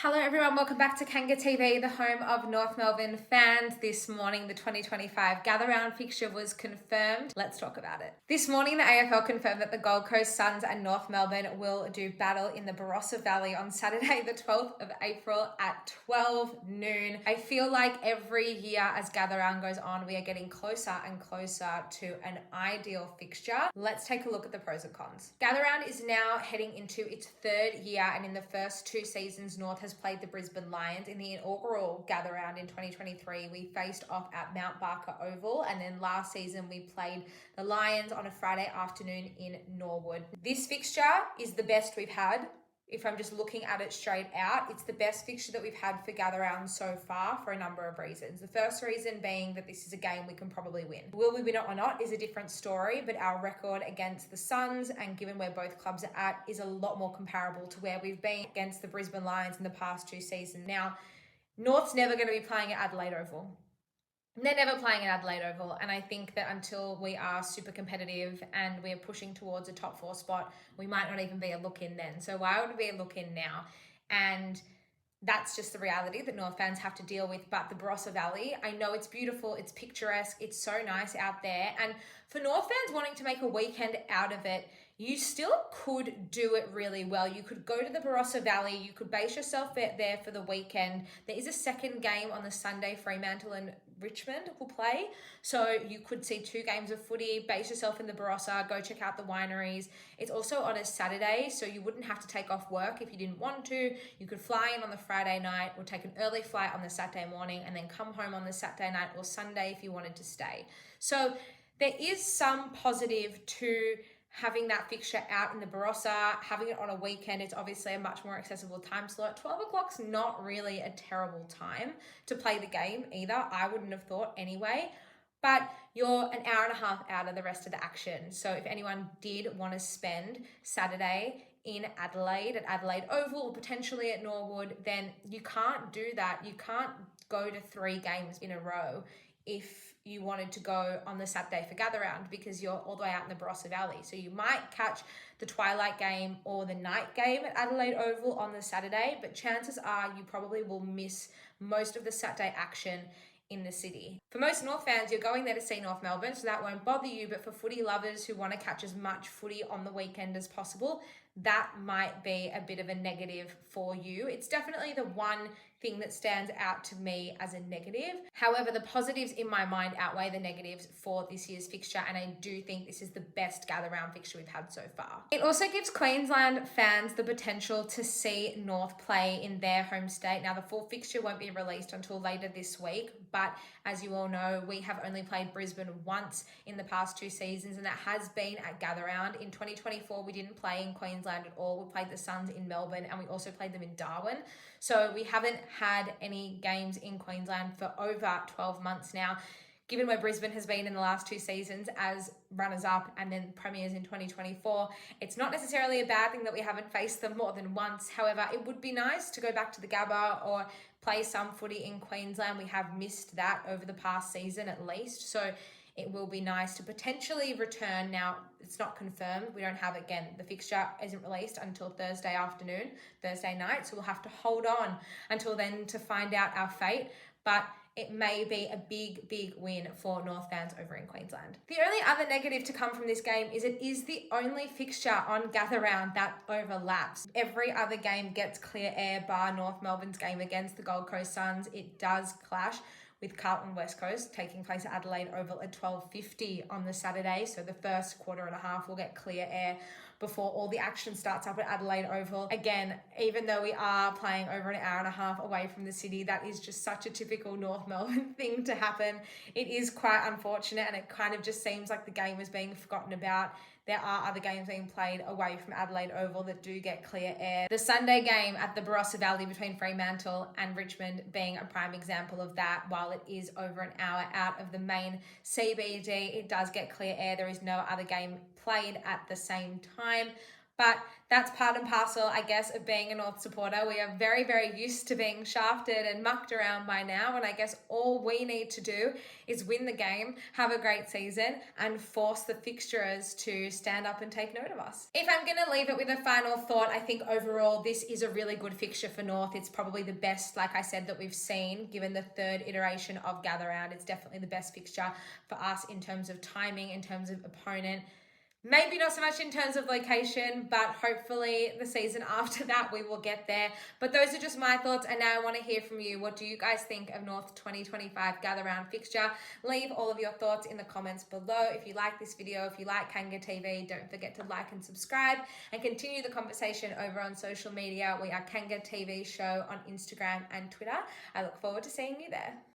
Hello everyone, welcome back to Kanga TV, the home of North Melbourne fans. This morning, the 2025 Gather Round fixture was confirmed. Let's talk about it. This morning, the AFL confirmed that the Gold Coast Suns and North Melbourne will do battle in the Barossa Valley on Saturday, the 12th of April at 12 noon. I feel like every year as Gather Round goes on, we are getting closer and closer to an ideal fixture. Let's take a look at the pros and cons. Gather Round is now heading into its third year, and in the first two seasons, North has played the Brisbane Lions. In the inaugural Gather Round in 2023, we faced off at Mount Barker Oval, and then last season we played the Lions on a Friday afternoon in Norwood. This fixture is the best we've had. If I'm just looking at it straight out, it's the best fixture that we've had for Gather Round so far for a number of reasons. The first reason being that this is a game we can probably win. Will we win it or not is a different story, but our record against the Suns, and given where both clubs are at, is a lot more comparable to where we've been against the Brisbane Lions in the past two seasons. Now, North's never going to be playing at Adelaide Oval. They're never playing at Adelaide Oval, and I think that until we are super competitive and we're pushing towards a top four spot, we might not even be a look in then. So why would we be a look in now? And that's just the reality that North fans have to deal with. But the Barossa Valley, I know it's beautiful, it's picturesque, it's so nice out there. And for North fans wanting to make a weekend out of it, you still could do it really well. You could go to the Barossa Valley, you could base yourself there for the weekend. There is a second game on the Sunday, Fremantle and Richmond will play. So you could see two games of footy, base yourself in the Barossa, go check out the wineries. It's also on a Saturday, so you wouldn't have to take off work if you didn't want to. You could fly in on the Friday night or take an early flight on the Saturday morning and then come home on the Saturday night or Sunday if you wanted to stay. So there is some positive to having that fixture out in the Barossa, having it on a weekend. It's obviously a much more accessible time slot. 12 o'clock's not really a terrible time to play the game either. I wouldn't have thought anyway, but you're an hour and a half out of the rest of the action. So if anyone did want to spend Saturday in Adelaide, at Adelaide Oval, or potentially at Norwood, then you can't do that. You can't go to 3 games in a row if you wanted to go on the Saturday for Gather Round, because you're all the way out in the Barossa Valley. So you might catch the twilight game or the night game at Adelaide Oval on the Saturday, but chances are you probably will miss most of the Saturday action in the city. For most North fans, you're going there to see North Melbourne, so that won't bother you, but for footy lovers who want to catch as much footy on the weekend as possible, that might be a bit of a negative for you. It's definitely the one thing that stands out to me as a negative. However, the positives in my mind outweigh the negatives for this year's fixture, and I do think this is the best Gather Round fixture we've had so far. It also gives Queensland fans the potential to see North play in their home state. Now, the full fixture won't be released until later this week, but as you all know, we have only played Brisbane once in the past 2 seasons, and that has been at Gather Round. In 2024, we didn't play in Queensland at all. We played the Suns in Melbourne, and we also played them in Darwin. So we haven't had any games in Queensland for over 12 months now. Given where Brisbane has been in the last 2 seasons as runners-up and then premiers in 2024, it's not necessarily a bad thing that we haven't faced them more than once. However, it would be nice to go back to the Gabba or play some footy in Queensland. We have missed that over the past season at least. So it will be nice to potentially return. Now, it's not confirmed. We don't have, again, the fixture isn't released until Thursday afternoon, Thursday night. So we'll have to hold on until then to find out our fate. But it may be a big win for North fans over in Queensland. The only other negative to come from this game is it is the only fixture on Gather Round that overlaps. Every other game gets clear air bar North Melbourne's game against the Gold Coast Suns. It does clash with Carlton West Coast taking place at Adelaide Oval at 12:50 on the Saturday. So the first quarter and a half will get clear air before all the action starts up at Adelaide Oval. Again, even though we are playing over an hour and a half away from the city, that is just such a typical North Melbourne thing to happen. It is quite unfortunate, and it kind of just seems like the game is being forgotten about. There are other games being played away from Adelaide Oval that do get clear air. The Sunday game at the Barossa Valley between Fremantle and Richmond being a prime example of that. While it is over an hour out of the main CBD, it does get clear air. There is no other game played at the same time. But that's part and parcel, I guess, of being a North supporter. We are very, very used to being shafted and mucked around by now. And I guess all we need to do is win the game, have a great season, and force the fixturers to stand up and take note of us. If I'm going to leave it with a final thought, I think overall this is a really good fixture for North. It's probably the best, like I said, that we've seen given the third iteration of Gather Round. It's definitely the best fixture for us in terms of timing, in terms of opponent. Maybe not so much in terms of location, but hopefully the season after that we will get there. But those are just my thoughts, and now I want to hear from you. What do you guys think of North 2025 Gather Round fixture? Leave all of your thoughts in the comments below. If you like this video, if you like Kanga TV, don't forget to like and subscribe and continue the conversation over on social media. We are Kanga TV Show on Instagram and Twitter. I look forward to seeing you there.